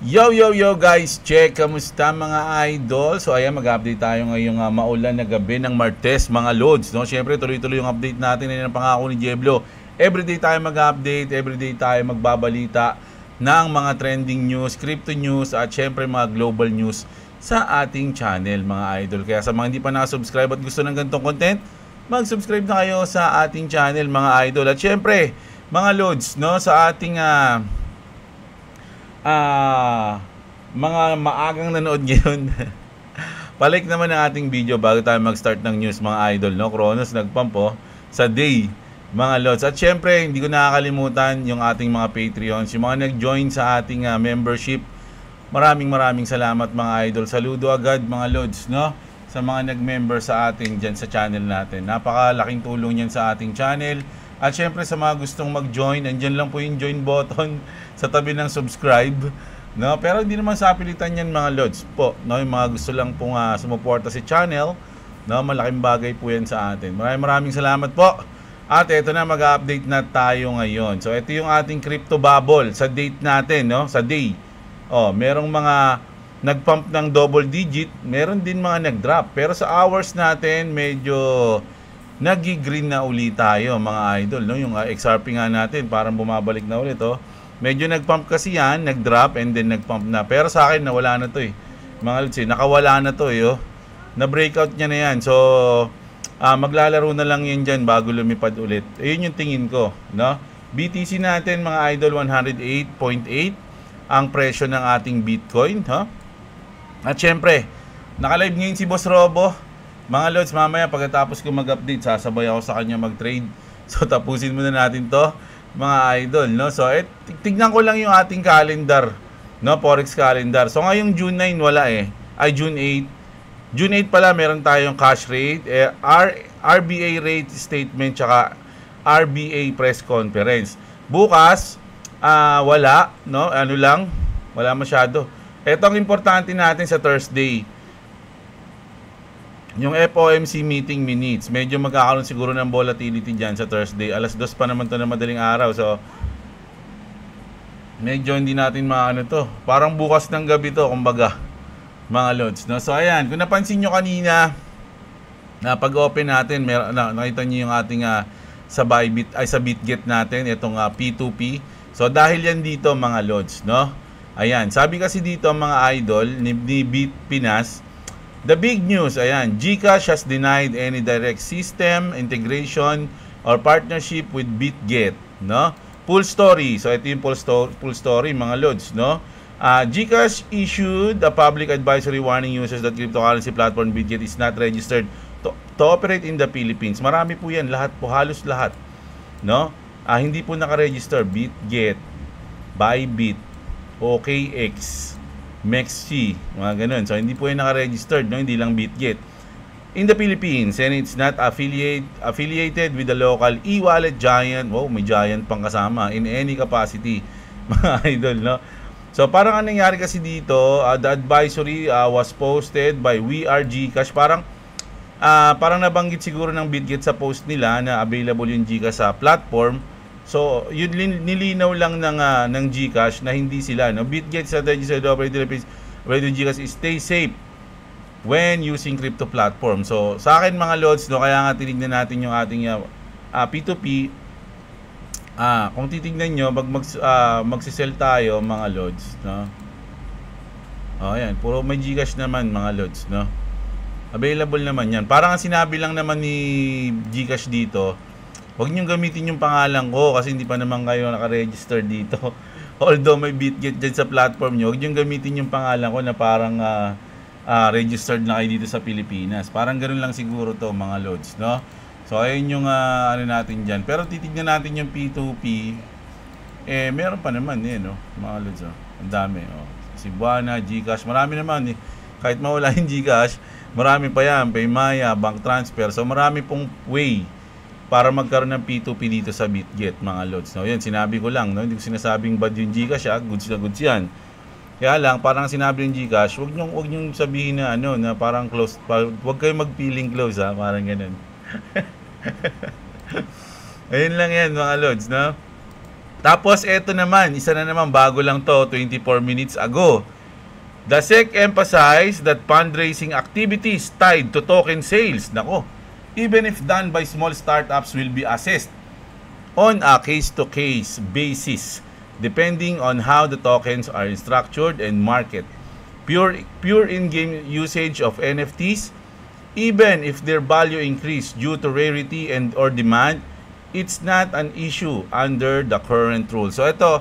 Yo guys, check, kamusta mga idol? So ayan, mag-update tayo ngayong maulan na gabi ng Martes mga loads, no? Syempre tuloy-tuloy yung update natin, yan ang pangako ni Jeblo. Everyday tayo mag-update, everyday tayo magbabalita ng mga trending news, crypto news at syempre mga global news sa ating channel mga idol. Kaya sa mga hindi pa nakasubscribe at gusto ng ganitong content, mag-subscribe na kayo sa ating channel mga idol. At syempre, mga loads, no, sa ating mga maagang nanood ngayon. Palik naman ang ating video bago tayo mag-start ng news mga idol, no? Kronos nagpump sa day mga lods. At syempre, hindi ko nakakalimutan yung ating mga Patreons, yung mga nag-join sa ating membership. Maraming salamat mga idol. Saludo agad mga lods, no? Sa mga nag-member sa atin dyan sa channel natin. Napakalaking tulong yan sa ating channel. At syempre sa mga gustong mag-join, andyan lang po yung join button sa tabi ng subscribe, no? Pero hindi naman sa pilitan yan mga lods po, no? Yung mga gusto lang pong sumuporta sa channel, no? Malaking bagay po yan sa atin. Maraming salamat po. At ito na, mag-update na tayo ngayon. So ito yung ating crypto bubble sa date natin, no? Sa day. Merong mga nag-pump ng double digit, meron din mga nag-drop. Pero sa hours natin, medyo nag-green na ulit tayo mga idol, no? Yung XRP nga natin parang bumabalik na ulit, medyo nag-pump kasi yan, nag-drop and then nag-pump na. Pero sa akin nawala na to mga lods, nakawala na to na breakout niya na yan. So maglalaro na lang yan dyan bago lumipad ulit. Ayun yung tingin ko, no? BTC natin mga idol, 108.8 ang presyo ng ating Bitcoin, At syempre naka-live ngayon si Boss Robo. Mga lods, mamaya pagkatapos ko mag-update, sasabay ako sa kanya mag-trade. So tapusin muna natin to mga idol, no? So tignan ko lang yung ating calendar, no? Forex calendar. So ngayong June 9 wala ay June 8. June 8 pala meron tayong cash rate, RBA rate statement tsaka RBA press conference. Bukas wala, no? Ano lang, wala masyado. Ito ang importante natin sa Thursday, yung FOMC meeting minutes. Medyo magkakaroon siguro ng volatility dyan sa Thursday. Alas 2 pa naman to na madaling araw. So medyo hindi natin maano to. Parang bukas ng gabi to, kumbaga mga lods, no? So ayan, kung napansin nyo kanina na pag-open natin, nakita nyo yung ating sa Bybit ay sa Bitget natin, itong P2P. So dahil yan dito mga lods, no? Ayan, sabi kasi dito mga idol ni Bitpinas, the big news, ayan, GCash has denied any direct system integration or partnership with Bitget, no? Full story. So ito yung full story mga lods, no? GCash issued a public advisory warning users that cryptocurrency platform Bitget is not registered to operate in the Philippines. Marami po yan, lahat po, halos lahat, no? Hindi po naka-register Bitget, Bybit, OKX, Mexi, mga ganun. So hindi po yung naka-registered, no? Hindi lang Bitget in the Philippines, and it's not affiliated with the local e-wallet giant. Wow, may giant pang kasama in any capacity mga idol, no? So parang anong nangyari kasi dito, the advisory was posted by We Are GCash. Parang nabanggit siguro ng Bitget sa post nila na available yung GCash sa platform. So yun, nilinaw lang ng GCash na hindi sila, no? Bitget sa registered operator GCash is stay safe when using crypto platform. So sa akin mga lods, no, kaya nga tinignan natin yung ating P2P. Kung titignan nyo, magsisell tayo mga lods, no? Ayan, puro may GCash naman mga lods, no? Available naman yan. Parang sinabi lang naman ni GCash dito, huwag nyo gamitin yung pangalan ko kasi hindi pa naman kayo naka-register dito. Although may Bitget dyan sa platform nyo, huwag nyo gamitin yung pangalan ko na parang registered na kayo dito sa Pilipinas. Parang ganoon lang siguro to mga lods, no? So ayun yung ano natin dyan. Pero titignan natin yung P2P. Meron pa naman no? Mga lods, ang dami. Cebuana, GCash, marami naman Kahit mawala yung GCash, marami pa yan. Paymaya, bank transfer. So marami pong way para magkaroon ng P2P dito sa Bitget mga lods, no? Yan, sinabi ko lang, no? Hindi ko sinasabing bad yung GCash, goods na goods yan. Kaya lang, parang sinabi yung GCash, wag nyo sabihin na na parang close, wag kayo mag-feeling close, parang ganun. Ayun lang yan mga lods, no? Tapos eto naman, isa na naman, bago lang to, 24 minutes ago. The SEC emphasized that fundraising activities tied to token sales, nako, even if done by small startups, will be assessed on a case-to-case basis, depending on how the tokens are structured and market. Pure in-game usage of NFTs, even if their value increase due to rarity and or demand, it's not an issue under the current rules. So ito,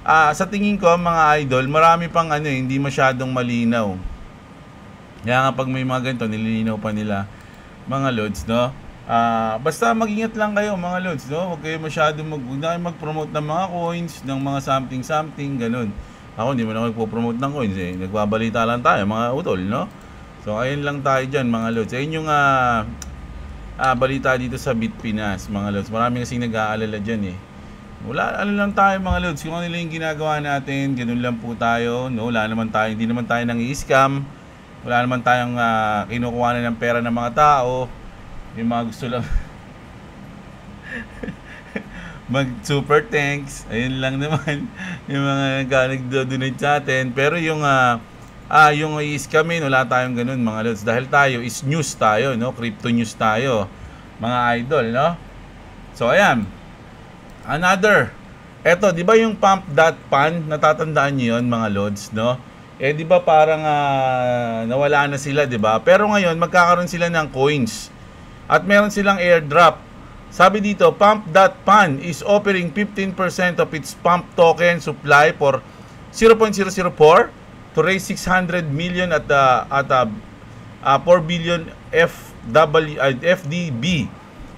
sa tingin ko mga idol, marami pang hindi masyadong malinaw. Kaya nga pag may mga ganito, nililinaw pa nila mga lods, no? Basta mag-ingat lang kayo mga lods, no? Huwag kayo masyadong huwag na kayo mag-promote ng mga coins, ng mga something, ganun. Ako, hindi mo na magpo-promote ng coins eh. Nagbabalita lang tayo, mga utol, no? So, ayun lang tayo dyan mga lods. Ayun yung balita dito sa Bitpinas mga lods. Marami kasing nag-aalala dyan eh. Wala, lang tayo mga lods. Kung ano lang yung ginagawa natin, ganun lang po tayo, no? Wala naman tayo, hindi naman tayo nang i-scam. Wala naman tayong kinukuha na ng pera ng mga tao. Yung mga gusto lang mag super thanks, ayun lang naman yung mga nagdo-donate sa atin. Pero yung yung i-scamin, wala tayong ganun mga lods. Dahil tayo is news tayo, no? Crypto news tayo, mga idol, no? So, ayan. Another. Eto, di ba yung pump.pan, natatandaan niyo yun, mga lods, no? Di ba parang nawala na sila, di ba? Pero ngayon, magkakaroon sila ng coins. At meron silang airdrop. Sabi dito, pump.pan is offering 15% of its pump token supply for 0.004 to raise 600 million at 4 billion FDB.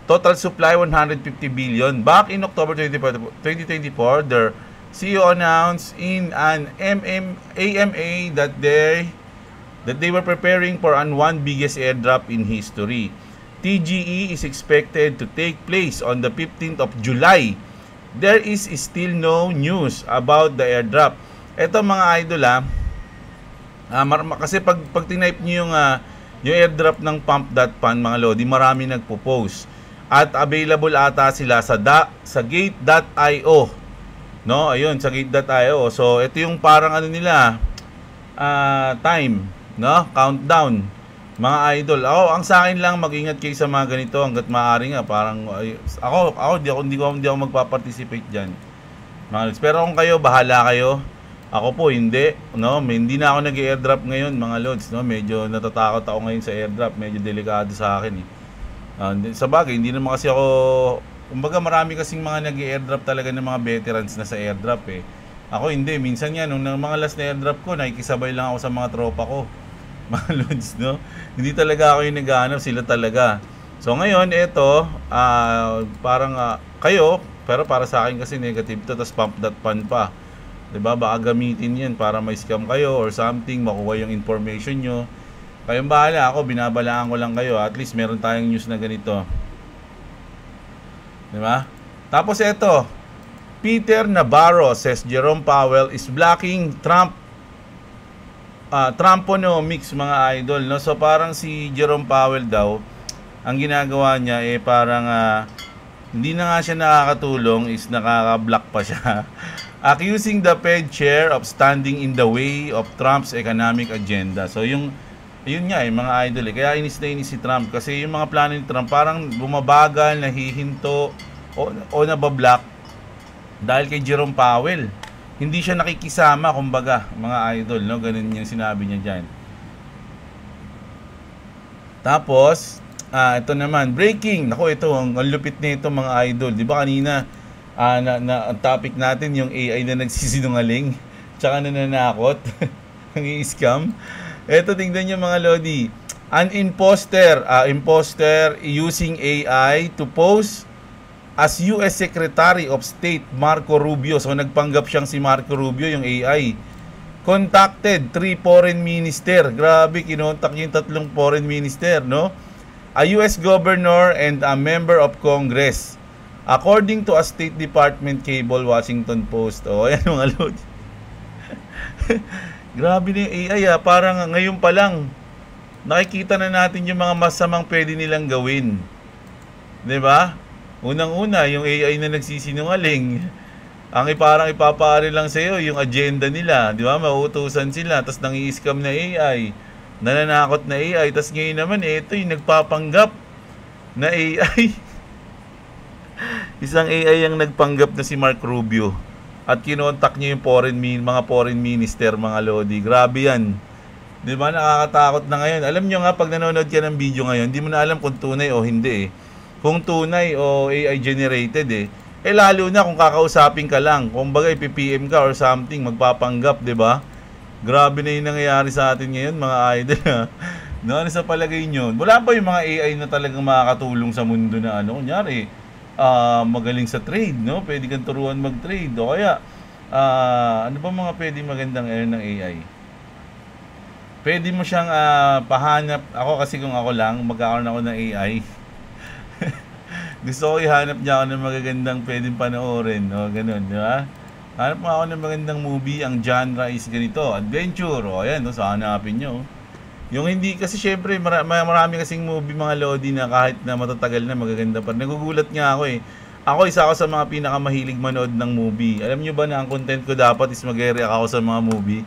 Total supply 150 billion. Back in October 2024, their CEO announced in an AMA that they were preparing for one biggest airdrop in history. TGE is expected to take place on the 15th of July. There is still no news about the airdrop. Ito mga idol kasi pag tinype nyo yung airdrop ng pump.pan mga lodi, marami nagpo-post. At available ata sila sa gate.io. No, ayun, sa gate.io. So, ito yung parang time, no? Countdown. Mga idol. Ang sa akin lang, mag-ingat kayo sa mga ganito hangga't maaari nga. Parang, hindi ako magpa-participate dyan. Pero kung kayo, bahala kayo. Ako po, hindi. No? Hindi na ako nag-airdrop ngayon, mga lods. No? Medyo natatakot ako ngayon sa airdrop. Medyo delikado sa akin. Sa bagay, hindi naman kasi ako... Kumbaga, marami kasing mga nag-airdrop talaga ng mga veterans na sa airdrop eh. Ako hindi. Minsan yan, nung mga last na airdrop ko, nakikisabay lang ako sa mga tropa ko. Mga lods, no? Hindi talaga ako yung naghahanap, sila talaga. So ngayon, ito, parang kayo, pero para sa akin kasi negative to, tas pump.pan pa. Diba? Baka gamitin yan para may scam kayo or something, makuha yung information nyo. Kayong bahala, ako, binabalaan ko lang kayo. At least meron tayong news na ganito. Diba? Tapos ito, Peter Navarro says Jerome Powell is blocking Trumponomics, mga idol, no? So parang si Jerome Powell daw, ang ginagawa niya parang hindi na nga siya nakakatulong, is nakaka-block pa siya. Accusing the Fed chair of standing in the way of Trump's economic agenda. So yun nga mga idol kaya inis na inis si Trump kasi yung mga plano ni Trump parang bumabagal, nahihinto o nabablock dahil kay Jerome Powell. Hindi siya nakikisama, kumbaga, mga idol, no? Ganun yung sinabi niya dyan. Tapos, ito naman, breaking. Naku, ito, ang lupit nito mga idol. Di ba kanina, ang topic natin, yung AI na nagsisinungaling, tsaka nananakot, ang i-scam. Ito, tingnan nyo mga lodi. An imposter using AI to pose as US Secretary of State Marco Rubio. So nagpanggap siyang si Marco Rubio, yung AI. Contacted 3 foreign minister. Grabe, kinontak niya yung 3 foreign minister, no? A US governor and a member of Congress. According to a State Department cable, Washington Post. Ayan mga lod. Grabe na yung AI Parang ngayon pa lang nakikita na natin yung mga masamang pwede nilang gawin. 'Di ba? Unang-una, yung AI na nagsisinungaling. Parang ipapare lang sa'yo yung agenda nila, di ba? Mauutusan sila, tapos nangi-scam na AI, nananakot na AI, tapos ngayon naman, ito yung nagpapanggap na AI. Isang AI ang nagpanggap na si Mark Rubio at kinontak niya yung mga foreign minister, mga lodi. Grabe yan. Di ba? Nakakatakot na ngayon. Alam nyo nga, pag nanonood ka ng video ngayon, di mo na alam kung tunay o hindi eh. Kung tunay o AI generated eh. Lalo na kung kakausapin ka lang. Kung bagay, PPM ka or something, magpapanggap, di ba? Grabe na yung nangyayari sa atin ngayon, mga idol. No, ano sa palagay nyo? Wala ba yung mga AI na talagang makakatulong sa mundo na ano? Kunyari, magaling sa trade, no? Pwede kang turuan mag-trade. O kaya, ano ba mga pwede magandang ng AI? Pwede mo siyang pahanap. Ako kasi kung ako lang, magkakaroon ako ng AI. Gusto ko ihanap niya ako ng magagandang pwedeng panoorin, no? Ganun, di ba? Hanap mo ako ng magandang movie, ang genre is ganito, adventure, o ayan, no? So hanapin nyo. Yung hindi, kasi syempre, marami kasing movie, mga lodi, na kahit na matatagal na, magaganda pa. Nagugulat nga ako eh. Ako, isa ako sa mga pinakamahilig manood ng movie. Alam nyo ba na ang content ko dapat is mag-react ako sa mga movie?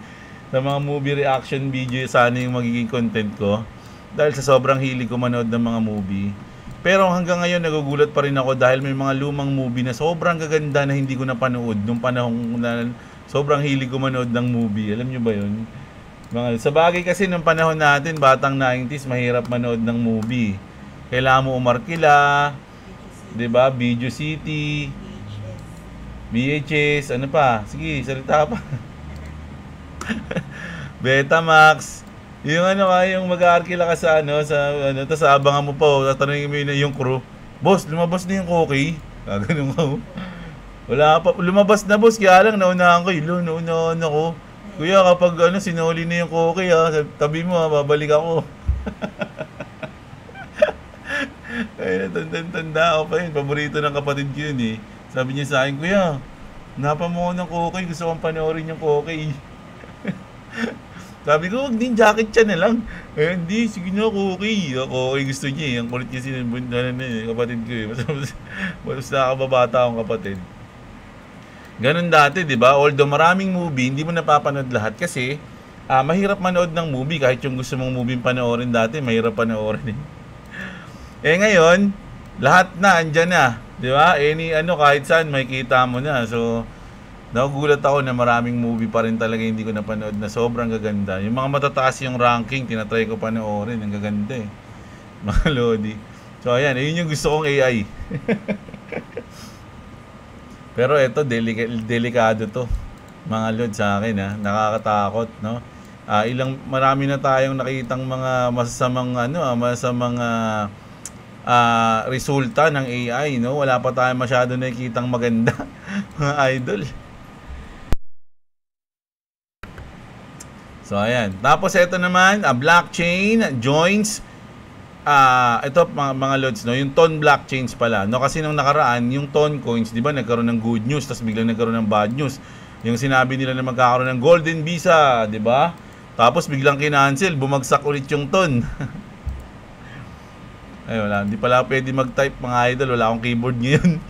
Sa mga movie reaction video, sana yung magiging content ko. Dahil sa sobrang hilig ko manood ng mga movie. Pero hanggang ngayon nagugulat pa rin ako dahil may mga lumang movie na sobrang gaganda na hindi ko napanood nung panahon na sobrang hilig ko manood ng movie. Alam nyo ba yun? Sa bagay kasi nung panahon natin, batang 90s, mahirap manood ng movie. Kailangan mo umarkila, 'di ba? Video City, VHS, ano pa? Sige, salita pa. Betamax. Yung ano ka, yung mag-aarkila ka sa tapos abangan mo pa, tatanungin mo yung crew, boss, lumabas na yung Koki. Ganun ka. Wala pa, lumabas na boss, kaya lang naunahan ko, naunahan ako. Kuya, kapag sinuli na yung Koki tabi mo babalik ako. Ay, tanda ako pa yun, paborito ng kapatid ko yun eh. Sabi niya sa akin, kuya, napa mo ng Koki, gusto kong panoorin yung Koki. Sabi ko, wag din, jacket siya na lang. Hindi, sige na, Koki. Koki gusto niya eh. Ang kulit niya kapatid ko eh. Mas nakakababata akong kapatid. Ganun dati, di ba? Although maraming movie, hindi mo napapanood lahat kasi mahirap manood ng movie. Kahit yung gusto mong movie panoorin dati, mahirap panoorin eh. Ngayon, lahat na, andyan na. Di ba? Kahit saan, makikita mo na. So, nagugulat ako na maraming movie pa rin talaga hindi ko napanood na sobrang gaganda. Yung mga matataas yung ranking, tinatry ko panoorin. Ang gaganda eh. Mga lodi. So, ayan. Yun yung gusto kong AI. Pero ito, delikado to. Mga lod sa akin ha. Nakakatakot, no? Marami na tayong nakitang mga masasamang resulta ng AI, no? Wala pa tayong masyado nakikitang maganda, mga idol. So ayan. Tapos ito naman, blockchain joins ito mga lods, no, yung Ton blockchains pala. No, kasi nung nakaraan, yung Ton coins, 'di ba, nagkaroon ng good news, tapos biglang nagkaroon ng bad news. Yung sinabi nila na magkakaroon ng golden visa, 'di ba? Tapos biglang kinancel, bumagsak ulit yung Ton. Ay, wala, hindi pala pwede mag-type, mga idol, wala akong keyboard ngayon.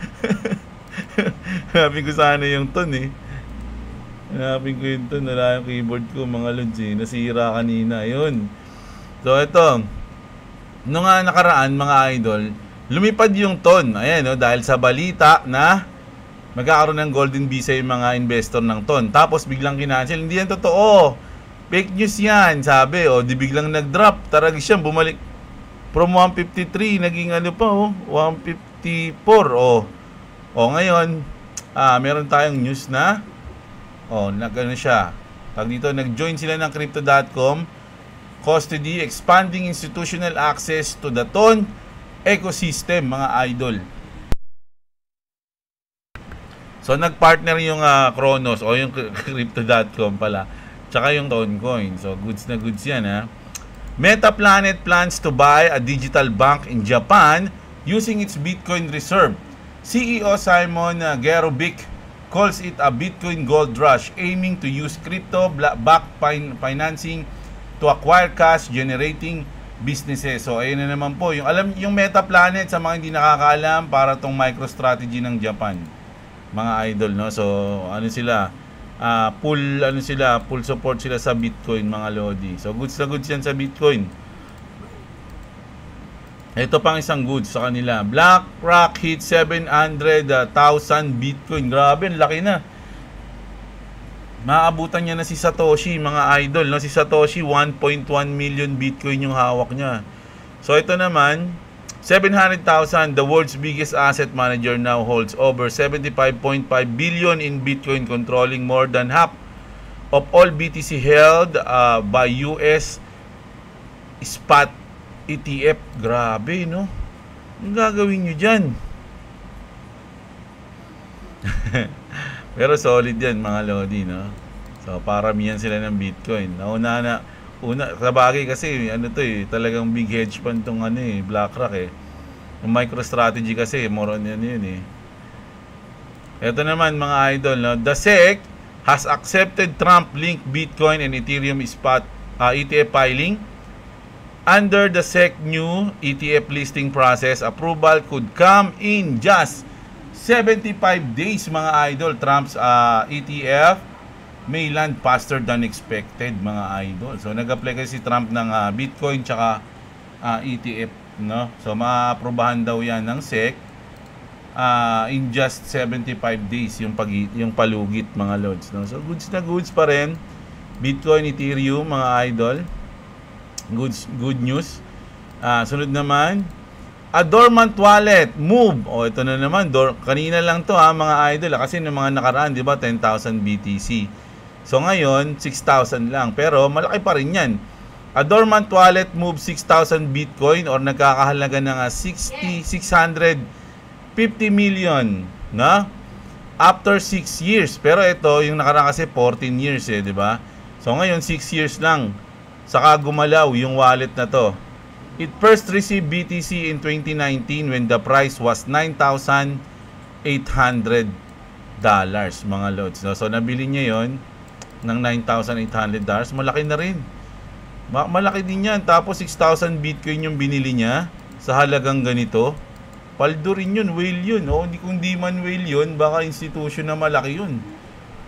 Hanapin ko sana yung Ton eh. Hanapin ko yung Ton, wala yung keyboard ko, mga lods eh. Nasira kanina, ayun. So ito, nung nakaraan, mga idol, lumipad yung Ton. Ayan, no, dahil sa balita na magkakaroon ng golden visa yung mga investor ng Ton. Tapos biglang kinancel. Hindi yan totoo. Fake news yan, sabi. O, di biglang nag-drop. Taragis siyang bumalik. From 153, naging 154. O ngayon, meron tayong news na, siya. Pag dito, nag-join sila ng Crypto.com. Custody, expanding institutional access to the Ton ecosystem, mga idol. So, nag-partner yung Cronos o yung Crypto.com pala. Tsaka yung Toncoin. So, goods na goods yan, ha. Metaplanet plans to buy a digital bank in Japan using its Bitcoin reserve. CEO Simon Gerobic calls it a Bitcoin gold rush, aiming to use crypto-backed financing to acquire cash-generating businesses. So, ayun na naman po. Yung Metaplanet, sa mga hindi nakakaalam, para tong MicroStrategy ng Japan. mga idol, no? So ano sila, full support sila sa Bitcoin, mga lodi. So goods na goods yan sa Bitcoin. Ito pang isang goods sa kanila. BlackRock hit 700,000 Bitcoin. Grabe, laki na. Maabutan niya na si Satoshi, mga idol, no? Si Satoshi 1.1 million Bitcoin yung hawak niya. So ito naman, 700,000, the world's biggest asset manager now holds over 75.5 billion in Bitcoin, controlling more than half of all BTC held by US spot ETF. Grabe, no? Ang gagawin nyo dyan? Pero solid yan, mga lodi, no? So paramihan sila ng Bitcoin. Una sa bagay kasi talagang big hedge fund tong BlackRock eh. Yung MicroStrategy kasi more on yun eh. Ito naman, mga idol, no? The SEC has accepted Trump-linked Bitcoin and Ethereum spot ETF filing. Under the SEC new ETF listing process, approval could come in just 75 days, mga idol. Trump's ETF may land faster than expected, mga idol. So nag-apply kasi si Trump ng Bitcoin tsaka ETF, no? So maaprobahan daw yan ng SEC in just 75 days yung palugit, mga lods, no? So goods na goods pa rin Bitcoin, Ethereum, mga idol. Good news. Sunod naman, a dormant wallet move. Ito na naman, kanina lang to mga idol, kasi ng mga nakaraan, di ba, 10,000 BTC. So ngayon 6,000 lang, pero malaki pa rin yan. A dormant wallet move 6,000 Bitcoin or nagkakahalaga ng 650 million, na after 6 years. Pero ito yung nakaraan kasi 14 years di ba? So ngayon 6 years lang saka gumalaw yung wallet na to. It first received BTC in 2019 when the price was $9,800, mga lods. So nabili niya yon ng $9,800. Malaki na rin. Malaki din yan. Tapos 6,000 Bitcoin yung binili niya sa halagang ganito. Paldo rin yun, whale yun. Kung di man whale yun, baka institution na malaki yun,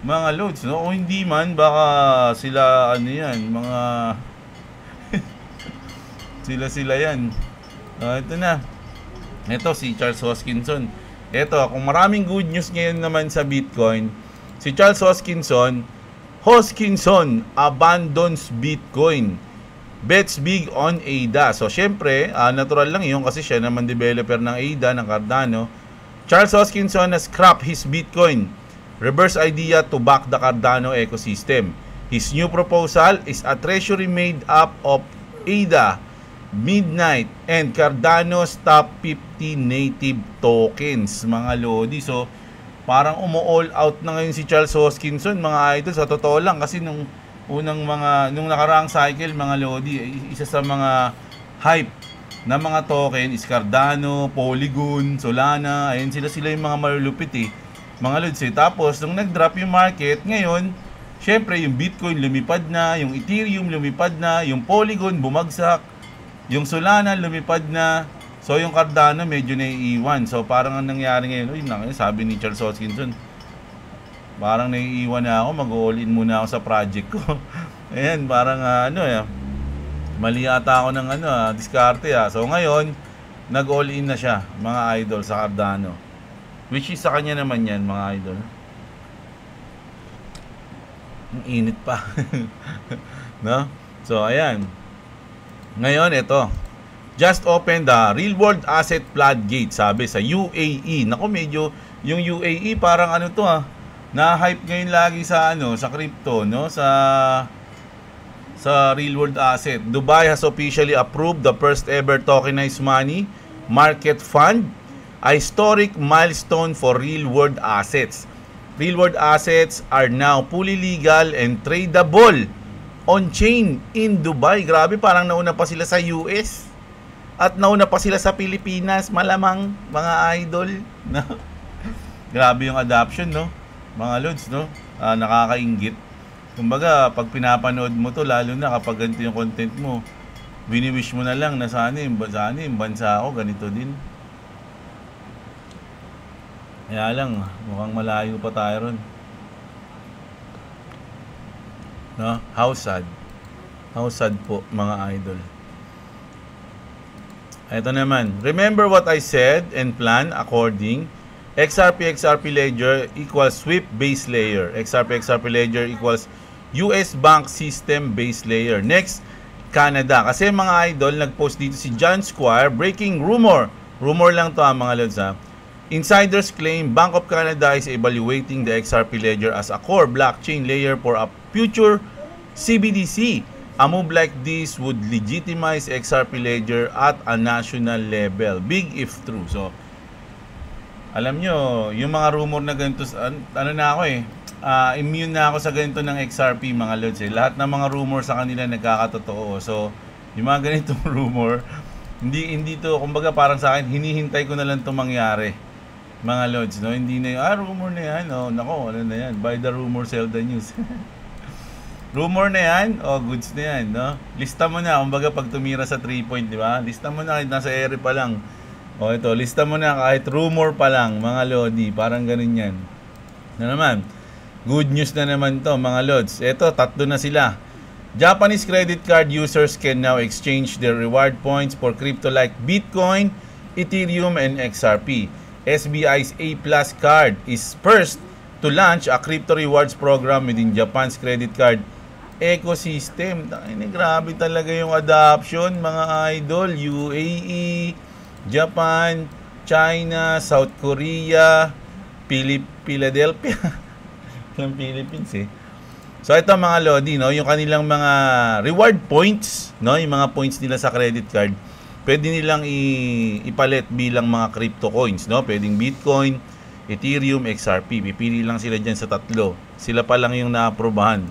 mga loads, no? O hindi man, baka sila yan, mga sila yan. Ito na. Ito si Charles Hoskinson. Ito, kung maraming good news ngayon naman sa Bitcoin, si Charles Hoskinson abandons Bitcoin, bets big on ADA. So syempre, natural lang yun kasi siya naman developer ng ADA, ng Cardano. Charles Hoskinson has scrapped his Bitcoin reverse idea to back the Cardano ecosystem. His new proposal is a treasury made up of ADA, Midnight, and Cardano's top 50 native tokens, mga lodi. So parang umo-all out na ngayon si Charles Hoskinson, mga idol. Sa totoo lang, kasi nung nakaraang cycle, mga lodi, isa sa mga hype na mga token is Cardano, Polygon, Solana. Ayun, sila yung mga malulupit mga lods. Tapos nung nag-drop yung market ngayon, syempre yung Bitcoin lumipad na, yung Ethereum lumipad na, yung Polygon bumagsak, yung Solana lumipad na. So yung Cardano medyo naiiwan. So parang ang nangyari ngayon, sabi ni Charles Hoskinson, parang naiiwan na ako, mag-all in muna ako sa project ko. Ayan, parang mali ata ako ng diskarte So ngayon, nag-all in na siya, mga idol, sa Cardano. Which is sa kanya naman yan, mga idol. Ang init pa. No? So ayan. Ngayon, ito. Just open the real world asset floodgate, sabi sa UAE. Naku, medyo yung UAE parang na-hype ngayon lagi sa sa crypto, no? Sa real world asset. Dubai has officially approved the first ever tokenized money market fund, a historic milestone for real world assets. Real world assets are now fully legal and tradable on chain in Dubai. Grabe, parang nauna pa sila sa US. At nauna pa sila sa Pilipinas, malamang, mga idol, no? Grabe yung adoption, no? Mga lods, no? Nakakainggit. Kumbaga, pag pinapanood mo to, lalo na kapag ganito yung content mo, bini-wish mo na lang na sana yung bansa ako, ganito din. Kaya lang, mukhang malayo pa tayo ron. No? How sad. How sad po, mga idol. Ito naman. Remember what I said and plan according XRP Ledger equals sweep base layer. XRP Ledger equals US Bank System base layer. Next, Canada. Kasi mga idol, nag-post dito si John Squire, breaking rumor. Rumor lang to mga lods ha. Insiders claim Bank of Canada is evaluating the XRP Ledger as a core blockchain layer for a future CBDC. A move like this would legitimize XRP Ledger at a national level. Big if true. So, alam nyo, yung mga rumor na ganito, ano na ako immune na ako sa ganito ng XRP mga lods Lahat ng mga rumor sa kanila nagkakatotoo. So, yung mga ganitong rumor, hindi to, kumbaga parang sa akin, hinihintay ko na lang itong mangyari. Mga lods, no? Hindi na yung, rumor na yan, nako, ano na yan, buy the rumor, sell the news. Rumor na yan, goods na yan, no? Lista mo na, kumbaga pag tumira sa 3 point, di ba? Lista mo na kahit nasa ere pa lang. Ito, lista mo na kahit rumor pa lang, mga lodi, parang ganun yan. Na naman, good news na naman to, mga lods. Ito, 3 na sila. Japanese credit card users can now exchange their reward points for crypto like Bitcoin, Ethereum, and XRP. SBI's A+ card is first to launch a crypto rewards program within Japan's credit card ecosystem. Grabe talaga yung adoption, mga idol. UAE, Japan, China, South Korea, Philadelphia. Ng Philippines So ito mga lodi, no, yung kanilang mga reward points, no, yung mga points nila sa credit card, pwede nilang ipalit bilang mga crypto coins, no? Pwedeng Bitcoin, Ethereum, XRP. Pipili lang sila dyan sa 3. Sila pa lang yung naaprobahan.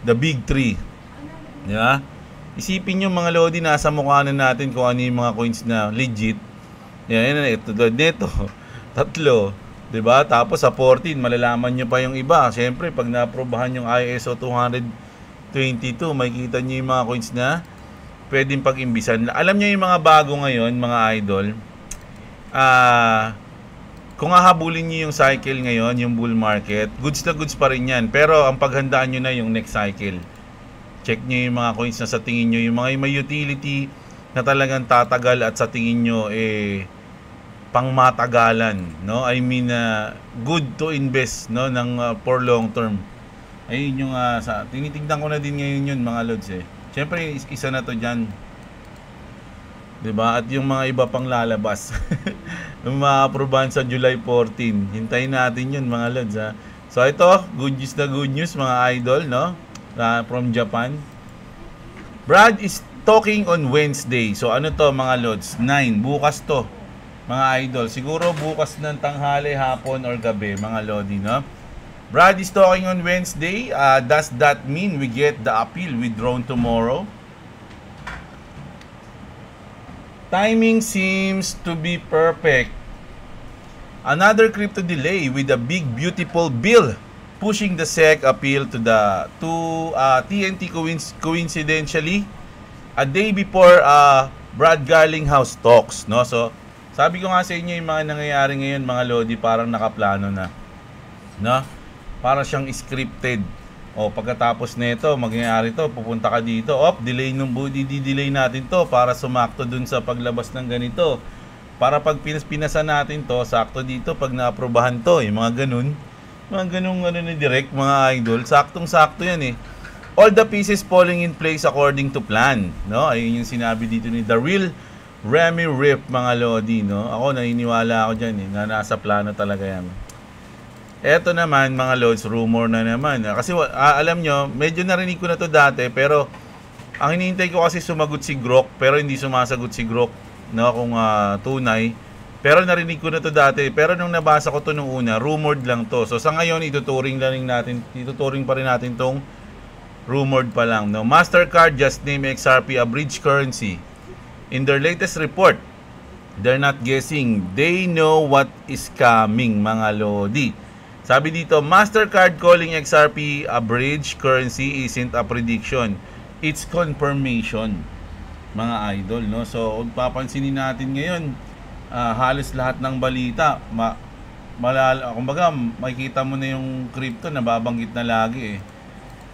The big 3. Di ba? Isipin nyo mga lodi, nasa mukha na natin kung ano yung mga coins na legit. Yan, ito, 3. Diba? Tapos sa 14, malalaman nyo pa yung iba. Siyempre, pag na-aprobahan yung ISO 222, makikita nyo yung mga coins na pwedeng pag-imbisan. Alam nyo yung mga bago ngayon, mga idol, kung hahabulin nyo yung cycle ngayon, yung bull market, goods na goods pa rin yan. Pero ang paghandaan nyo na yung next cycle. Check nyo yung mga coins na sa tingin nyo, yung mga may utility na talagang tatagal at sa tingin nyo, pangmatagalan, no? I mean, good to invest, no, for long term. Ayun yung tinitignan ko na din ngayon yun, mga lods Siyempre, isa na to dyan. Diba? At yung mga iba pang lalabas. Yung ma-aprobahan sa July 14. Hintayin natin yun, mga lods So ito, good news mga idol, no? From Japan. Brad is talking on Wednesday. So ano to, mga lods? 9, bukas to. Mga idol, siguro bukas ng tanghali, hapon, or gabi, mga lodi, no? Brad is talking on Wednesday. Does that mean we get the appeal withdrawn tomorrow? Timing seems to be perfect. Another crypto delay with a big beautiful bill pushing the SEC appeal to TNT coincidentally a day before Brad Garlinghouse talks, no? So sabi ko nga sa inyo, yung mga nangyayari ngayon, mga lodi, parang nakaplano na. No? Para siyang scripted. Pagkatapos nito, mangyayari to, pupunta ka dito. Delay natin to para sumakto dun sa paglabas ng ganito. Para pag pinasa natin to, sakto dito pag naaprobahan to. Yung mga ganun. Mga ganung ni direct, mga idol. Saktong-sakto yan All the pieces falling in place according to plan. No? Ayun yung sinabi dito ni The Real Remy Rip, mga lodi, no? Ako, naniniwala ako dyan, na nasa plano talaga yan. Eto naman, mga lods, rumor na naman. Kasi, alam nyo, medyo narinig ko na to dati, pero ang hinihintay ko kasi sumagot si Grok, pero hindi sumasagot si Grok, no? Kung tunay. Pero narinig ko na to dati, pero nung nabasa ko to nung una, rumored lang to. So, sa ngayon, ituturing pa rin natin tong rumored pa lang, no? Mastercard just named XRP a bridge currency. In their latest report, they're not guessing. They know what is coming, mga lodi. Sabi dito, Mastercard calling XRP a bridge currency isn't a prediction. It's confirmation, mga idol, no? So, kung papansinin natin ngayon, halos lahat ng balita, kumbaga makikita mo na yung crypto na babanggit na lagi eh.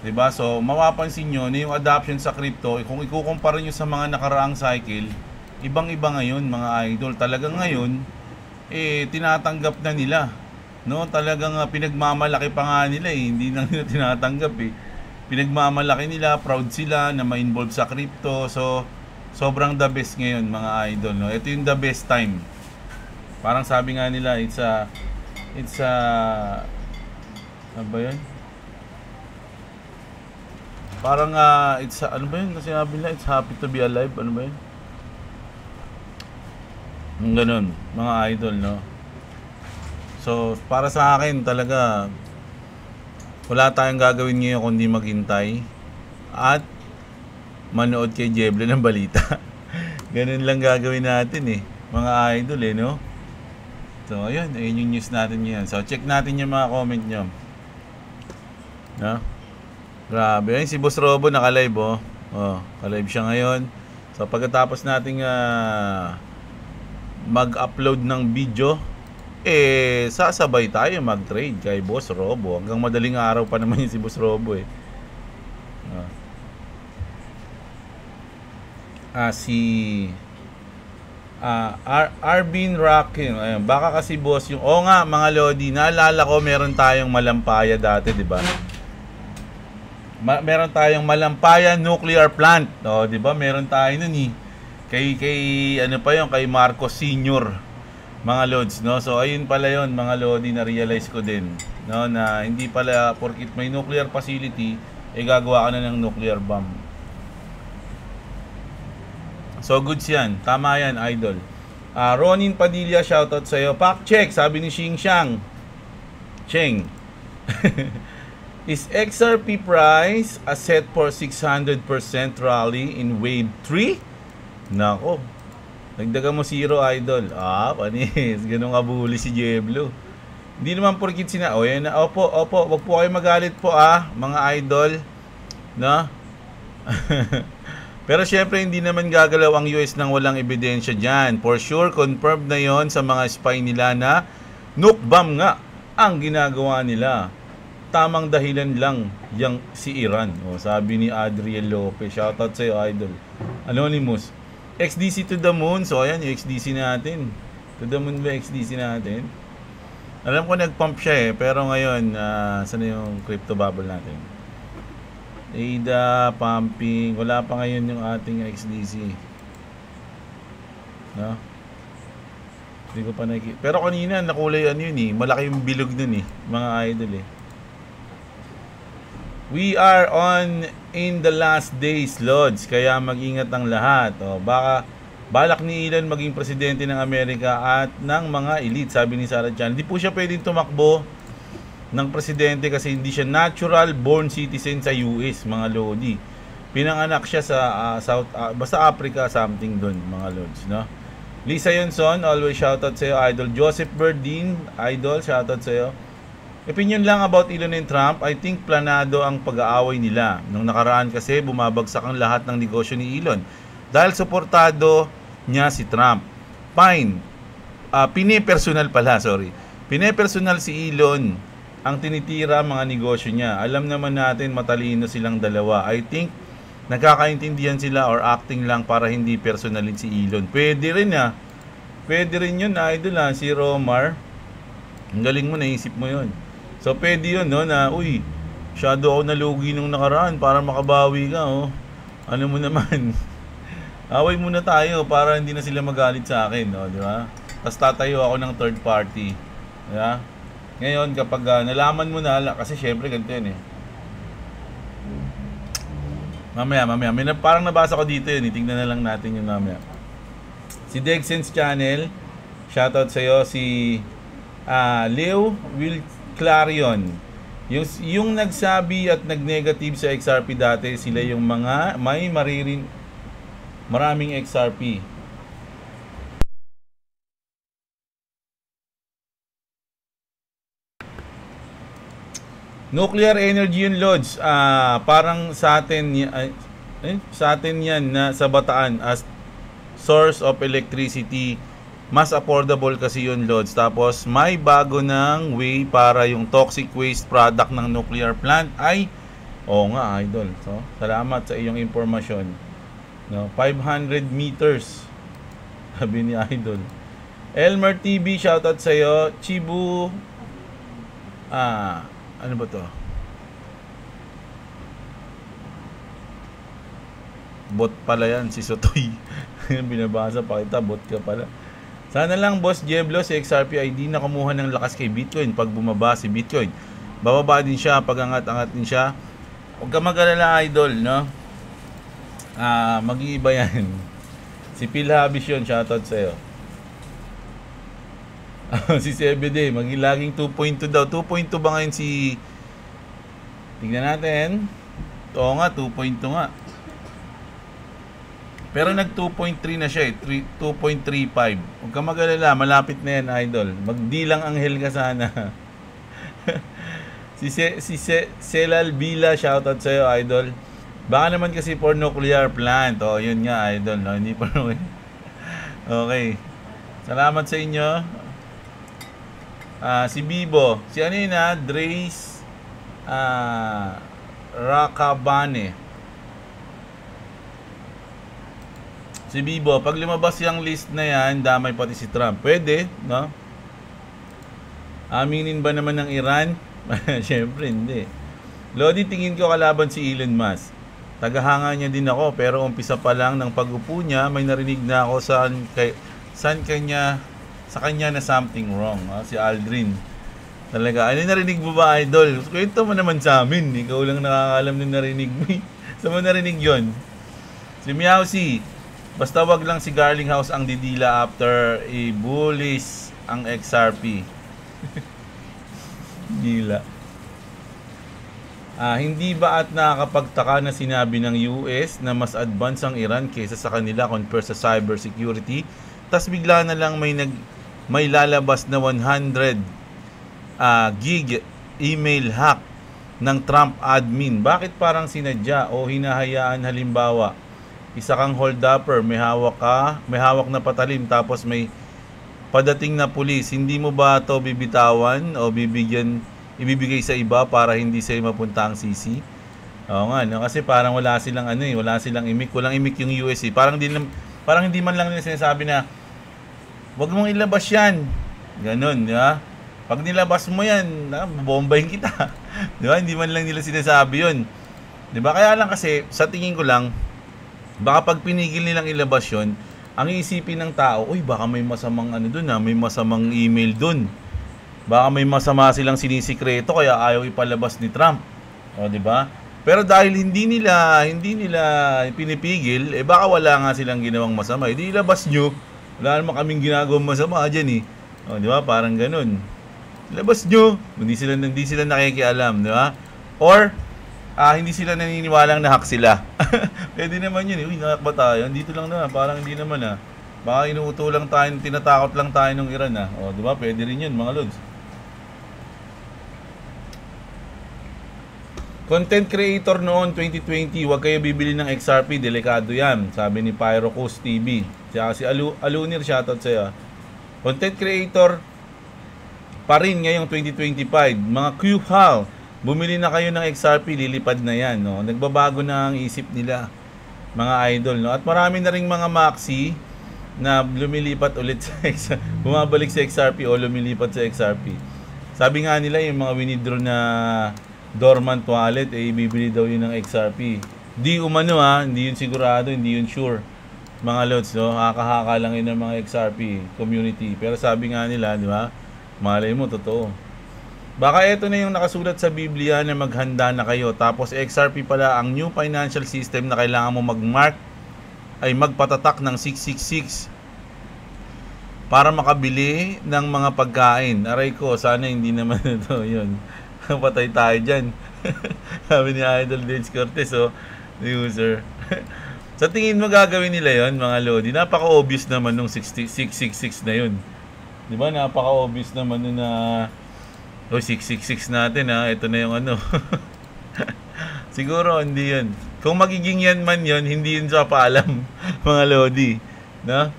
'Di ba? So mapapansin niyo na yung adoption sa crypto, kung ikukumpara niyo sa mga nakaraang cycle, ibang-iba ngayon mga idol. Talagang ngayon tinatanggap na nila, no? Talagang pinagmamalaki pa nga nila eh, hindi na nila tinatanggap eh. Pinagmamalaki nila, proud sila na ma-involve sa crypto. So sobrang the best ngayon mga idol, no? Ito yung the best time. Parang sabi nga nila, it's a ano ba yun? Parang ano ba yun? Kasi sabi nila, it's happy to be alive. Ano ba yun? Ganun, mga idol, no? So, para sa akin talaga, wala tayong gagawin ngayon kundi maghintay at manood kay Jeblo ng balita. Ganun lang gagawin natin eh, mga idol eh, no? So, ayun yung news natin ngayon. So, check natin yung mga comment nyo. No? Grabe, ayun si Boss Robo naka-live oh. Oh, ka-live siya ngayon. So, pagkatapos nating mag-upload ng video, sasabay tayo mag-trade kay Boss Robo. Hanggang madaling araw pa naman yung si Boss Robo eh. Arbin Rockin, ayun, baka kasi boss yung nga mga lodi, naalala ko meron tayong Malampaya dati, di ba? Meron tayong Malampaya nuclear plant, di ba? Meron tayo nun eh. Kay ano pa yun, kay Marcos Senior, mga lods, no? So ayun pala yun mga lodi, na realize ko din, no, na hindi pala porkit may nuclear facility gagawa ka na ng nuclear bomb. So goods yan, tama yan idol. Ronin Padilla, shoutout sa'yo. Fact check, sabi ni Xing Xiang Cheng. Is XRP price a set for 600% rally in wave 3? Nako, nagdaga mo zero idol. Panis, ganun kabuli si Jeblo. Hindi naman porkit yan na, opo, wag po kayo magalit po mga idol, no? Pero syempre hindi naman gagalaw ang US nang walang ebidensya dyan. For sure, confirmed na yon sa mga spy nila na nuke bomb nga ang ginagawa nila. Tamang dahilan lang yang si Iran. Sabi ni Adriel Lopez. Shoutout sa'yo idol. Anonymous. XDC to the moon. So ayan yung XDC natin. To the moon ba XDC natin? Alam ko nag-pump siya pero ngayon saan yung crypto bubble natin? ADA, pumping, wala pa ngayon yung ating XDC, no? Hindi ko pa nakikita. Pero kanina nakulay yun eh, malaki yung bilog nun eh, mga idol eh. We are in the last days, Lods, kaya mag-ingat ang lahat. Baka balak ni Elon maging presidente ng Amerika at ng mga elite, sabi ni Sarah Chan. Hindi po siya pwedeng tumakbo ng presidente kasi hindi siya natural born citizen sa US, mga lodi. Pinanganak siya sa basta Africa something doon, mga lods, no? Lisa Yonson, always shoutout sa iyo idol. Joseph Berdin, idol, shoutout sa iyo. Opinion lang about Elon and Trump, I think planado ang pag-aaway nila. Nung nakaraan kasi bumabagsak ang lahat ng negosyo ni Elon dahil suportado niya si Trump. Fine. Pinepersonal si Elon ang tinitira mga negosyo niya. Alam naman natin matalino silang dalawa. I think nagkakaintindihan sila or acting lang para hindi personalin si Elon. Pwede rin Pwede rin yun idol si Romar. Ang galing mo, naisip mo yun. So pwede yun na masyado ako nalugi nung nakaraan para makabawi ka Ano mo naman. Away muna tayo para hindi na sila magalit sa akin, di ba? Tapos tatayo ako ng third party. Diba? Ngayon, kapag nalaman mo na, kasi syempre ganito yan Mamaya. Parang nabasa ko dito yun. Tingnan na lang natin yung mamaya. Si Degsense Channel, shoutout sa'yo. Si Leo Will Clarion. Yung nagsabi at nag-negative sa XRP dati, sila yung mga may maraming XRP. Nuclear energy yun, Lods. Parang sa atin yan na sa Bataan as source of electricity Mas affordable kasi yun, Lods. Tapos may bago ng way para yung toxic waste product ng nuclear plant ay nga, idol. So, salamat sa iyong impormasyon. No, 500 meters. Sabi ni idol. Elmer TV, shoutout sa iyo. Chibu ano ba to? Bot pala yan, si Sotoy. Binabasa pa kita, bot ka pala. Sana lang, Boss Jeblo, si XRP ay di na kumuha ng lakas kay Bitcoin pag bumaba si Bitcoin. Bababa din siya, pag angat-angat din siya. Huwag ka mag-alala, idol, no? Mag-iiba yan. Si Phil Habis yun, shoutout sa'yo. Si CBD, laging 2.2 daw. 2.2 ba ngayon si... Tignan natin. Oo nga, 2.2 nga. Pero nag 2.3 na siya eh, 2.35. Huwag ka mag-alala, malapit na yan, idol. Magdilang anghel ka sana. si Celal Bila, shoutout sa'yo, idol. Baka naman kasi for nuclear plant. Yun nga, idol. No? Hindi pa naman. Okay. Salamat sa inyo. Si Bibo. Si ano yun Drace Rakabane. Si Bibo, pag lumabas yung list na yan, damay pati si Trump. Pwede, no? Aminin ba naman ng Iran? Siyempre, hindi. Lodi, tingin ko kalaban si Elon Musk. Tagahanga niya din ako, pero umpisa pa lang ng pag-upo niya, may narinig na ako sa kanya na something wrong. Si Aldrin. Talaga, ano narinig mo ba, idol? Kwento mo naman sa amin. Ikaw lang nakakalam na narinig mo. Saan mo narinig yon? Si Meowsy. Basta wag lang si Garlinghouse ang didila after i-bullish ang XRP. Gila. Hindi ba at nakakapagtaka na sinabi ng US na mas advance ang Iran kaysa sa kanila compare sa cybersecurity? Tas bigla na lang may lalabas na 100 gig email hack ng Trump admin. Bakit parang sinadya o hinahayaan? Halimbawa, isa kang hold-upper, may hawak na patalim, tapos may padating na pulis, hindi mo ba ito bibitawan o ibibigay sa iba para hindi sa'yo mapunta ang CC? Oo nga, no? Kasi parang wala silang walang imik yung US. Parang hindi man lang nila sinasabi na wag mong ilabas yan. Ganun, di ba? Pag nilabas mo yan, bombahin kita. Di ba? Hindi man lang nila sinasabi yun. Di ba? Kaya lang kasi, sa tingin ko lang, baka pag pinigil nilang ilabas yun, ang iisipin ng tao, uy, baka may masamang may masamang email dun. Baka may masama silang sinisikreto kaya ayaw ipalabas ni Trump. O, di ba? Pero dahil hindi nila pinipigil, baka wala nga silang ginawang masama. Hindi ilabas nyo, wala naman kaming ginagawang masama dyan eh. O, di ba? Parang ganun. Ilabas nyo, hindi sila nakikialam, di ba? Or hindi sila naniniwalang na-hack sila. Pwede naman yun. Uy, na-hack ba tayo? Dito lang naman. Parang hindi naman Baka inuuto lang tayo, tinatakot lang tayo ng Iran O, di ba? Pwede rin yun, mga lods. Content creator noon 2020, huwag kayo bibili ng XRP, delikado yan. Sabi ni Pyrocos TV. Si Alunir, shoutout sa'yo. Content creator pa rin ngayong 2025. Mga QHAL, bumili na kayo ng XRP, lilipad na yan, no? Nagbabago na ang isip nila, mga idol, no? At marami na ring mga maxi na lumilipat ulit sa bumabalik sa XRP o lumilipat sa XRP. Sabi nga nila, yung mga winidraw na dormant wallet, ibibili daw yun ng XRP. Di umano hindi yun sigurado, hindi yun sure. Mga lods, no? Haka-haka lang yun ng mga XRP community. Pero sabi nga nila, di ba? Malay mo, totoo. Baka ito na yung nakasulat sa Biblia na maghanda na kayo. Tapos XRP pala ang new financial system na kailangan mo magpatatak ng 666 para makabili ng mga pagkain. Aray ko, sana hindi naman ito yun. Patay tayo dyan. Sabi ni Idol Dage Cortez, user. Sa tingin mo gagawin nila yon, mga lodi? Napaka-obvious naman nung 666 na yun. Di ba? Napaka-obvious naman nung 666 natin ito na yung siguro hindi yun. Kung magiging yan man yun, hindi yun sa paalam, mga lodi, no?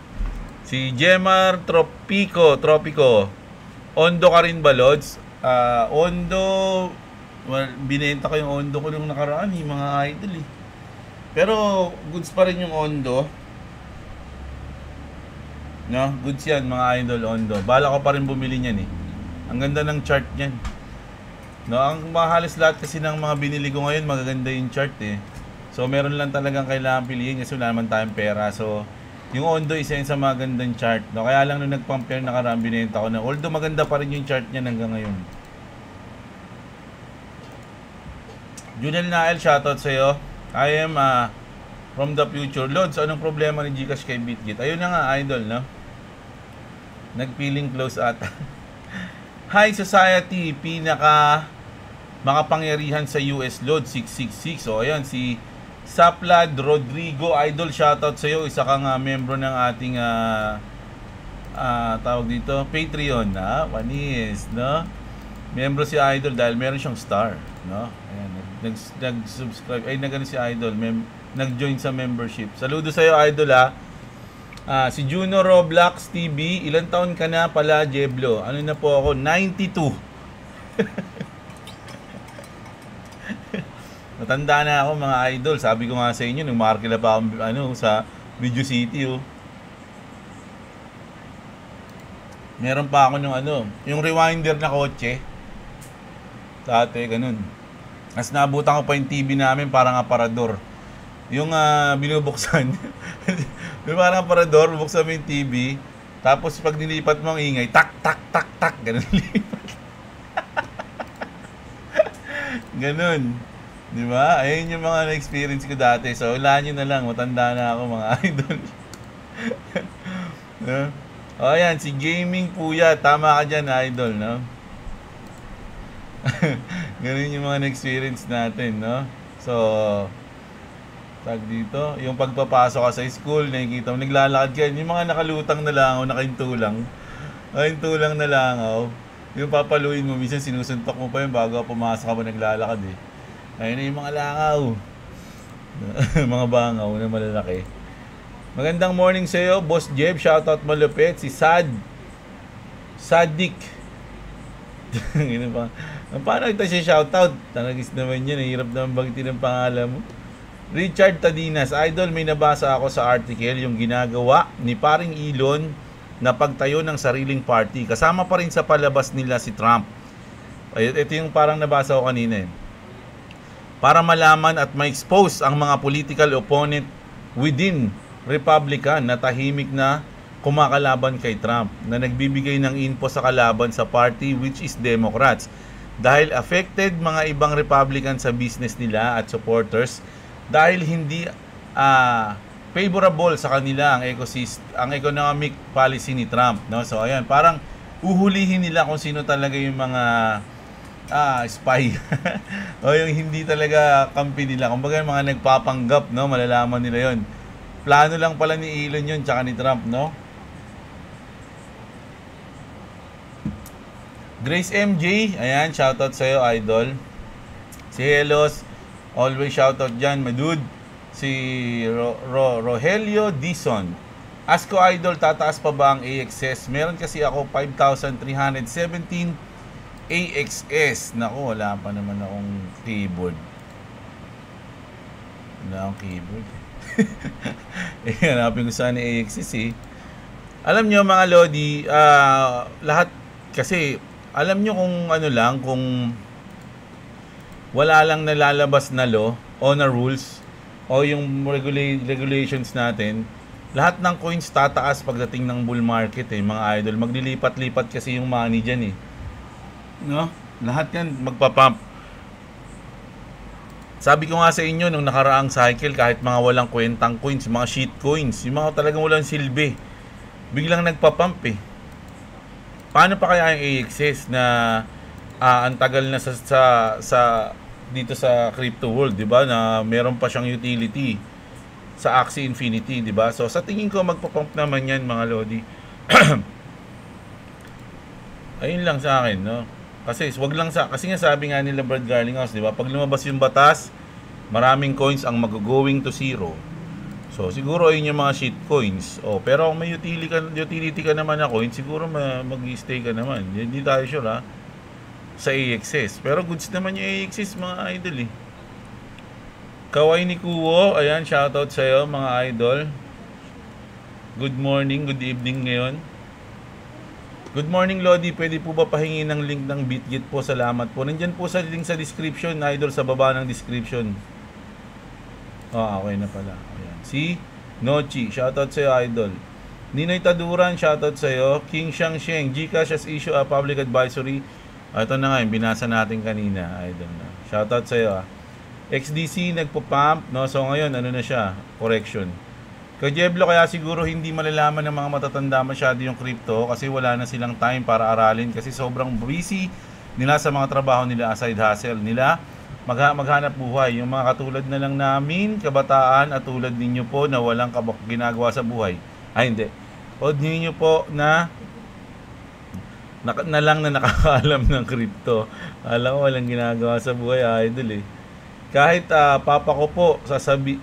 Si Jemar Tropico. Ondo ka rin ba, Lods? Ondo, well, binenta ko yung Ondo ko nung nakaraan, mga idol eh. Pero goods pa rin yung Ondo. No, goods yan mga idol, Ondo. Bala ko pa rin bumili niyan eh. Ang ganda ng chart niyan. No, ang mahalos lahat kasi ng mga binili ko ngayon, magaganda yung chart eh. So meron lang talagang kailangan piliin kasi wala naman tayong pera. So yung Ondo isa yun sa magandang chart. No, kaya lang nung nag-compare nakaraan, binenta ko na. Although maganda pa rin yung chart niyan hanggang ngayon. Junel Nael, shoutout sa'yo. I am from the future. Lods, anong problema ni Gcash kay BitGit? Ayun na nga, idol, no? Nag-feeling close ata. High Society, pinaka makapangyarihan sa US, Load 666. So, ayan, si Saplad Rodrigo, idol, shoutout sa'yo. Isa kang membro ng ating tawag dito, Patreon, panis, no? Membro si idol dahil meron siyang star, no? Ayan, nag-subscribe, nag-ano si idol, nag-join sa membership. Saludo sa'yo, idol, si Juno Roblox TV, ilang taon ka na pala, Jeblo? Ano na po ako? 92. Matanda na ako, mga idol. Sabi ko nga sa inyo, nung markila pa ako, sa Video City, Meron pa ako nung yung rewinder na kotse. Dati, ganun. As nabutan ko pa yung TV namin, parang aparador. Yung binubuksan. Yung parang aparador, bubuksan mo yung TV. Tapos pag nilipat mo ang ingay, tak, tak, tak, tak. Ganun lipat. Ganun. Di ba? Ayun yung mga na-experience ko dati. So, ulaan nyo na lang. Matanda na ako, mga idol. No? O, ayan. Si Gaming Puya. Tama ka dyan, idol, no? Ganun yung mga na-experience natin, no? So, tag dito, yung pagpapasok ka sa school, nakikita mo, naglalakad ka, yung mga nakalutang na langaw, nakahintulang na langaw, yung papaluin mo, minsan sinusuntok mo pa yun bago pumasok ka ba naglalakad eh. Ayun na yung mga langaw. Mga bangaw na malalaki. Magandang morning sa iyo, Boss Jeb. Shoutout malupit. Si Sadik. Paano ito siya shoutout? Tanagis naman yun. Hirap naman bagitin ang pangalan mo. Richard Tadinas. Idol, may nabasa ako sa article yung ginagawa ni paring Elon na pagtayo ng sariling party. Kasama pa rin sa palabas nila si Trump. Ito yung parang nabasa ko kanina eh. Para malaman at ma-expose ang mga political opponent within Republican na tahimik na kumakalaban kay Trump, na nagbibigay ng info sa kalaban sa party which is Democrats. Dahil affected mga ibang Republican sa business nila at supporters dahil hindi favorable sa kanila ang economic policy ni Trump, no? So ayan, parang uhulihin nila kung sino talaga yung mga spy o yung hindi talaga kampi nila. Kumbaga yung mga nagpapanggap, no? Malalaman nila yon. Plano lang pala ni Elon yun tsaka ni Trump, no? Grace MJ, ayan, shoutout sa'yo, idol. Si Helos, always shoutout dyan, madud. Si Rogelio Dison, ask ko, idol, tataas pa ba ang AXS? Meron kasi ako 5,317 AXS. Naku, wala pa naman akong keyboard. Wala akong keyboard. Hanapin ko sana AXS eh. Alam nyo mga Lodi, lahat kasi, alam nyo kung ano lang, kung wala lang nalalabas na law o na rules o yung regulations natin, lahat ng coins tataas pagdating ng bull market eh, mga idol. Maglilipat-lipat kasi yung money dyan eh. No? Lahat yan magpapump. Sabi ko nga sa inyo nung nakaraang cycle, kahit mga walang kwentang coins, mga shit coins, yung mga talagang walang silbi, biglang nagpapump eh. Paano pa kaya yung AXS na ang tagal na sa dito sa crypto world, 'di ba? Na meron pa siyang utility sa Axie Infinity, 'di ba? So sa tingin ko magpapump naman 'yan, mga Lodi. Ayun lang sa akin, no? Kasi nga sabi nga nila Brad Garlinghouse, 'di ba? Pag lumabas yung batas, maraming coins ang mag-going to zero. So, siguro yun yung mga shitcoins. Oh, pero kung may utility ka naman na coin, siguro mag-stay ka naman. Hindi tayo sure ha, sa AXS. Pero goods naman yung AXS mga idol eh. Kaway ni Kuwo, ayan, shoutout sa'yo mga idol. Good morning, good evening ngayon. Good morning Lodi, pwede po ba pahingi ng link ng Bitget po? Salamat po. Nandyan po sa link sa description, idol, sa baba ng description. Okay na pala. Ayan. Si Nochi, shoutout sa'yo idol. Ninoy Taduran, shoutout sa'yo. King Shang Sheng, Gcash has issue a public advisory. Ito na nga, yung binasa natin kanina, idol na. Shoutout sa'yo XDC nagpo-pump, no? So ngayon, ano na siya? Correction. Kay Jeblo, kaya siguro hindi malalaman ng mga matatanda masyado yung crypto kasi wala na silang time para aralin kasi sobrang busy nila sa mga trabaho nila, side hustle nila, maghanap buhay. Yung mga katulad na lang namin, kabataan at tulad ninyo po na walang ginagawa sa buhay. Ay hindi. O ninyo po na lang na nakakaalam ng crypto. Alam ko walang ginagawa sa buhay, idol eh. Kahit papa ko po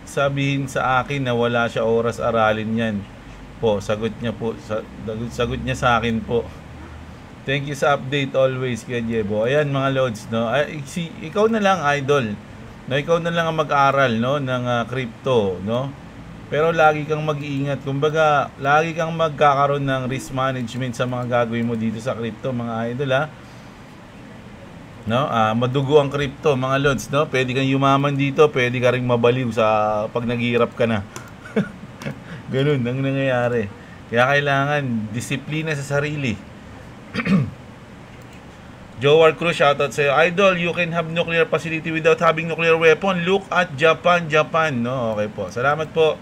sabihin sa akin na wala siya oras aralin yan po, sagot niya sa akin po. Thank you sa update always kay Jebo. Ayan mga lods, no. Ikaw na lang idol. No, ikaw na lang ang mag-aral, no, ng crypto, no. Pero lagi kang mag-iingat. Kumbaga, lagi kang magkakaroon ng risk management sa mga gagawin mo dito sa crypto, mga idol ha. No, madugo ang crypto, mga lods, no. Pwede kang yumaman dito, pwede ka ring mabaliw sa pag naghihirap ka na. Ganun ang nangyayari. Kaya kailangan disiplina sa sarili. Jowar Cruz, shoutout sa'yo. Idol, you can have nuclear facility without having nuclear weapon. Look at Japan, no, okay po. Salamat po.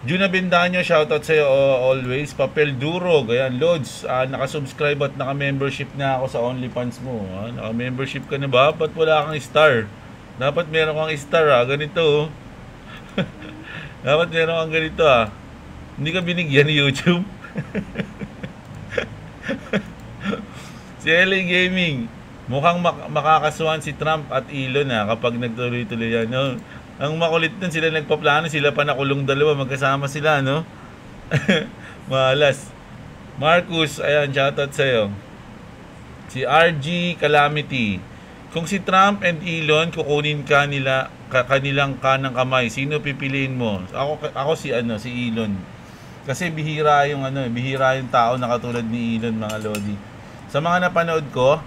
Juna Bendaño, shoutout sa'yo always. Papel Durog, ayan, Lods, nakasubscribe at naka-membership na ako sa OnlyFans mo. Naka-membership ka na ba? Ba't wala kang star? Dapat meron kang star ganito. Dapat meron kang ganito Hindi ka binigyan ni YouTube. Si LA Gaming, mukhang makakasuhan si Trump at Elon kapag nagtuloy-tuloy yan, no? Ang makulit nun, sila nagpaplano, sila pa nakulong dalawa, magkasama sila, no? Malas. Marcus, ayan, shoutout sa'yo. Si RG Calamity, kung si Trump and Elon kukunin kanilang kanang kamay, sino pipiliin mo? Ako si Elon. Kasi bihira yung tao na katulad ni Elon, mga lodi. Sa mga napanood ko,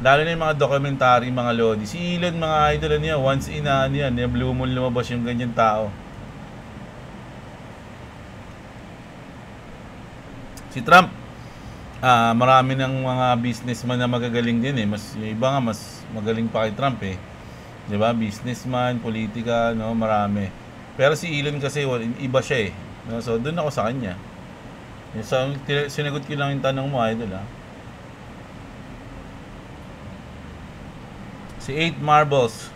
lalo na yung mga documentary, mga lodi, si Elon, mga idol niya, once in blue moon lumabas yung ganyan tao. Si Trump, marami ng mga businessman na magagaling din yung iba nga mas magaling pa kay Trump 'di ba? Businessman, politika, no, marami. Pero si Elon kasi iba siya no? So doon ako sa kanya. So sinagot ko lang yung tanong mo, idol Si 8 Marbles,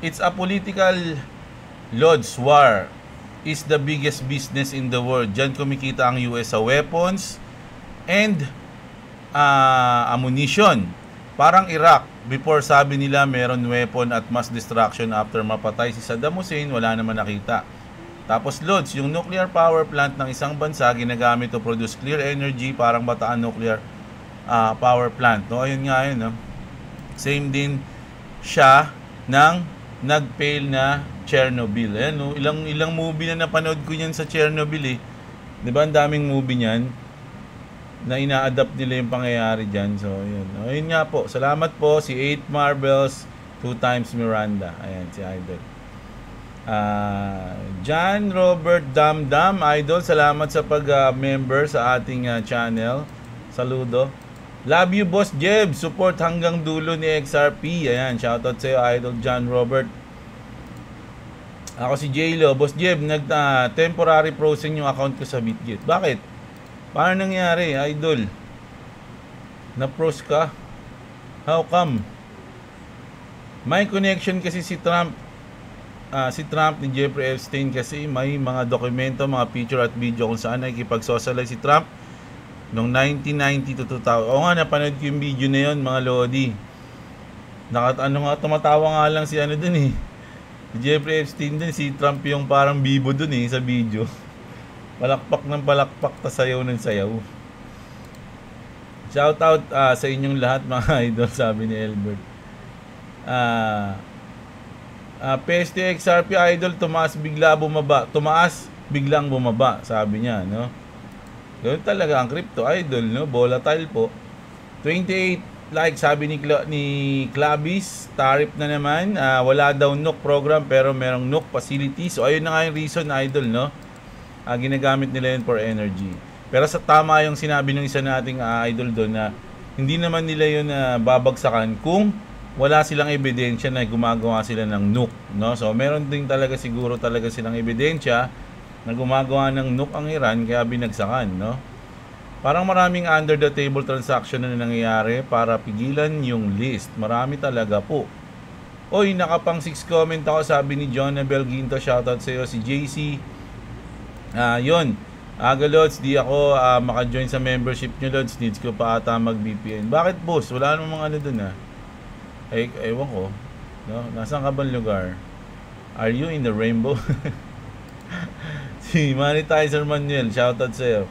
it's a political lodge war is the biggest business in the world. Diyan kumikita ang US sa weapons and ammunition. Parang Iraq, before sabi nila meron weapon at mass destruction, after mapatay si Saddam Hussein, wala naman nakita. Tapos loads, yung nuclear power plant ng isang bansa ginagamit to produce clear energy, parang Bataan nuclear power plant. No, ayun nga yun, no? Same din siya ng nag-fail na Chernobyl. Ayan, no? Ilang movie na napanood ko yan sa Chernobyl 'Di ba? Ang daming movie niyan na ina-adapt nila yung pangyayari diyan. So, yun. Ayun nga po. Salamat po si 8 Marbles, 2 times Miranda. Ayan si Idol. John Robert Damdam, Idol, salamat sa pag-member sa ating channel. Saludo. Love you, Boss Jeb. Support hanggang dulo ni XRP. Ayan, shoutout sa iyo, Idol John Robert. Ako si J-Lo. Boss Jeb, temporary frozen yung account ko sa Bitget. Bakit? Paano nangyari, Idol? Na-froze ka? How come? May connection kasi si Trump. Si Trump ni Jeffrey Epstein kasi may mga dokumento, mga picture at video kung saan nakikipag-socialize si Trump noong 1990 to 2000. Oo nga, napanood ko yung video na yun, mga lodi. Tumatawa nga lang si dun Si Jeffrey Epstein din, si Trump yung parang bibo dun sa video. Palakpak ng palakpak, tas sayaw ng sayaw. Shoutout sa inyong lahat mga idol, sabi ni Elbert. PST XRP idol, tumaas biglang bumaba, sabi niya, no? Ganun talaga ang crypto idol, no? Volatile po. 28 like, sabi ni Clavis, tariff na naman. Wala daw NUC program pero merong NUC facility. So ayun na nga yung reason idol, no? Ginagamit nila yun for energy. Pero sa tama yung sinabi ng isa nating idol doon na hindi naman nila yun babagsakan kung wala silang ebidensya na gumagawa sila ng NUC, no? So meron din talaga siguro talaga silang ebidensya na gumagawa ng NUC ang Iran kaya binagsakan, no? Parang maraming under the table transaction na nangyayari para pigilan yung list. Marami talaga po. Oy, nakapang 6 comment ako, sabi ni John Abel Ginto. Shoutout sa iyo, si JC. Yun. Lods, di ako maka-join sa membership nyo, Lods. Needs ko pa ata mag-VPN. Bakit, boss? Wala namang ano dun, ewan ko. No? Nasaan ka bang lugar? Are you in the rainbow? Si Monetizer Manuel, shoutout sa iyo.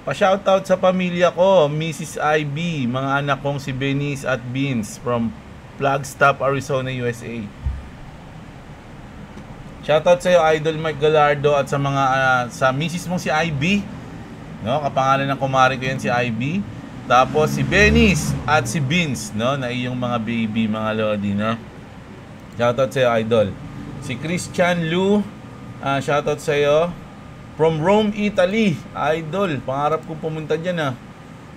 Pa-shoutout sa pamilya ko, Mrs. IB, mga anak kong si Benice at Beans from Flagstaff, Arizona, USA. Shoutout sa iyo, Idol Mike Gallardo, at sa mga sa Mrs. mong si IB, no? Kapangalan ng kumari ko yan si IB. Tapos si Benice at si Beans, no? Na iyong mga baby, mga lodi, no? Shoutout sa iyo, Idol. Si Christian Lu, shoutout sa iyo. From Rome, Italy, idol. Pangarap kong pumunta dyan,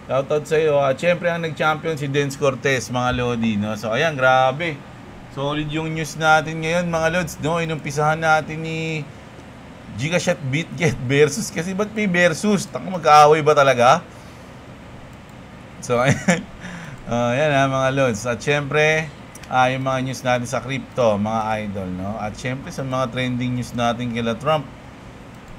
Shoutout sa iyo. Siyempre, ang nag-champion si Dance Cortez, mga lodi, no? So, ayan, grabe. Solid yung news natin ngayon, mga lods, no? Inumpisahan natin ni Gcash at BitGet versus. Kasi ba't may versus? Tako, mag-aaway ba talaga? So, ayan. Ayan, mga lods. At siyempre, yung mga news natin sa crypto, mga idol, no? At siyempre, sa mga trending news natin kila Trump,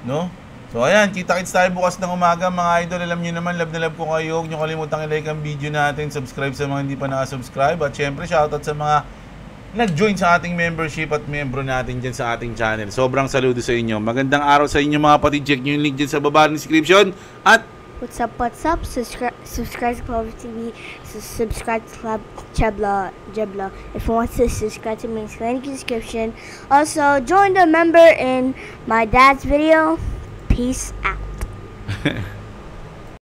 no? So ayan, kita-kits tayo bukas ng umaga, mga idol. Alam niyo naman, love na love ko kayo. Huwag niyo kalimutang i-like ang video natin, subscribe sa mga hindi pa nakasubscribe, at syempre shoutout sa mga nag-join sa ating membership at membro natin dyan sa ating channel. Sobrang saludo sa inyo. Magandang araw sa inyo, mga kapatid. Check niyo yung link dyan sa baba ng description. At what's up? Subscribe to Clover TV. Subscribe to Club Jebla. If you want to subscribe to me, link in the description. Also, join the member in my dad's video. Peace out.